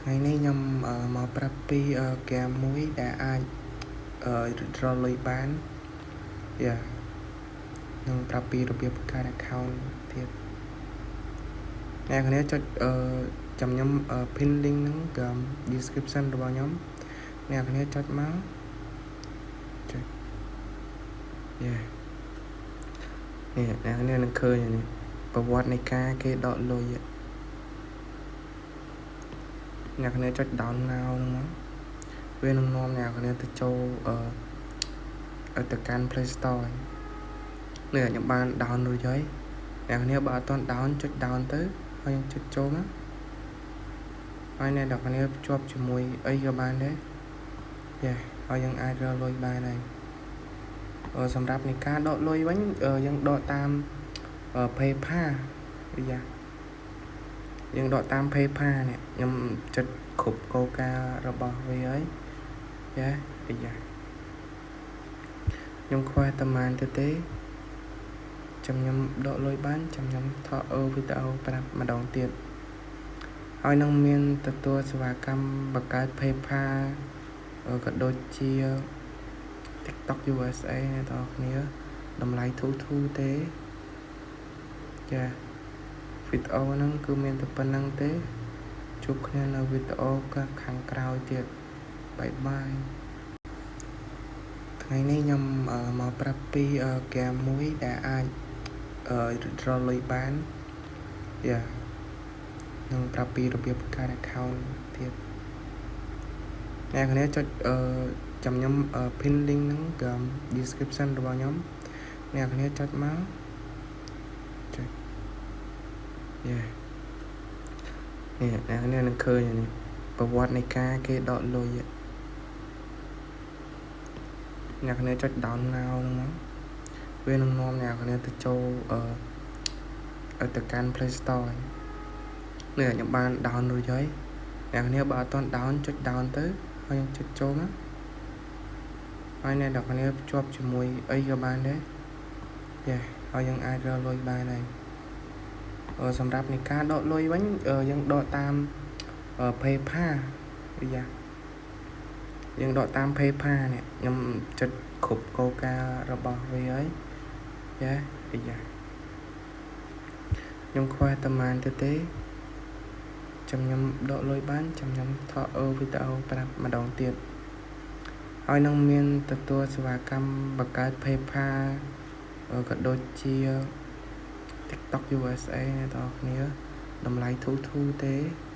ថ្ងៃនេះខ្ញុំមកប្រាប់ពីហ្គេមមួយដែលអាចរកលុយបាននឹងប្រាប់ពីរបៀបបង្កើត account ទៀតអ្នកគ្នាចុចចាំខ្ញុំ pin link ហ្នឹងក្នុង description របស់ខ្ញុំអ្នកគ្នាចុចមកចុចនេះអ្នកគ្នានឹងឃើញនេះប្រវត្តិនៃការគេដកលុយអ្នកគ្នាចុច down now ហ្នឹងមកវានឹងនាំអ្នកគ្នាទៅចូលទៅកាន់ Play Store នេះខ្ញុំបាន down រួចហើយអ្នកគ្នាបើអត់ទាន់ down ចុច down ទៅហើយខ្ញុំចុចចូលមកហើយអ្នកគ្នាភ្ជាប់ជាមួយអីក៏បានដែរហើយយើងអាចរកលុយបានហើយសម្រាប់នៃការដកលុយវិញយើងដកតាម PayPal យើងដកតាម PayPal នេះខ្ញុំចុចគ្រប់គោលការណ៍របស់វាហើយខ្ញុំខ្វះតែប៉ុន្មានទៅទេខ្ញុំដកលុយបានខ្ញុំថតវីដេអូប្រាប់ម្ដងទៀតហើយនឹងមានទទួលសេវាកម្មបង្កើត PayPal ក៏ដូចជា TikTok USA អ្នកទាំងអស់គ្នាតម្លៃធូរទេវីដេអូហ្នឹងគឺមានតែប៉ុណ្្នឹងទេជួបគ្នានៅវីដេអូខាងក្រោយទៀតបាយបាយថ្ងៃនេះខ្ញុំមកប្រាប់ពីហ្គេមមួយដែលអាចរកលុយបាននឹងប្រាប់ពីរបៀបបង្កើត account ទៀតអ្នកគ្នាចុចចាំខ្ញុំ pin link ហ្នឹងក្នុង description របស់ខ្ញុំអ្នកគ្នាចុចមកចុចអ្នកគ្នានឹងឃើញនេះប្រវត្តិនៃការគេដកលុយអ្នកគ្នាចុច down now ហ្នឹងមកវានឹងនាំអ្នកគ្នាទៅចូលទៅកាន់ Play Store នេះខ្ញុំបាន down រួចហើយអ្នកគ្នាបើអត់ទាន់ down ចុច down ទៅហើយខ្ញុំចុចចូលមកហើយអ្នកគ្នាភ្ជាប់ជាមួយអីក៏បានដែរហើយយើងអាចរកលុយបានហើយសម្រាប់នៃការដកលុយវិញយើងដកតាម PayPal យើងដកតាម PayPal នេះខ្ញុំចុចគ្រប់គោលការណ៍របស់វាហើយខ្ញុំខ្វះតែប៉ុន្មានទៅទេខ្ញុំដកលុយបានខ្ញុំថតវីដេអូប្រាប់ម្ដងទៀតហើយនឹងមានទទួលសេវាកម្មបង្កើត PayPal ក៏ដូចជា TikTok USA អ្នកទាំងអស់គ្នាតម្លៃធូរទេ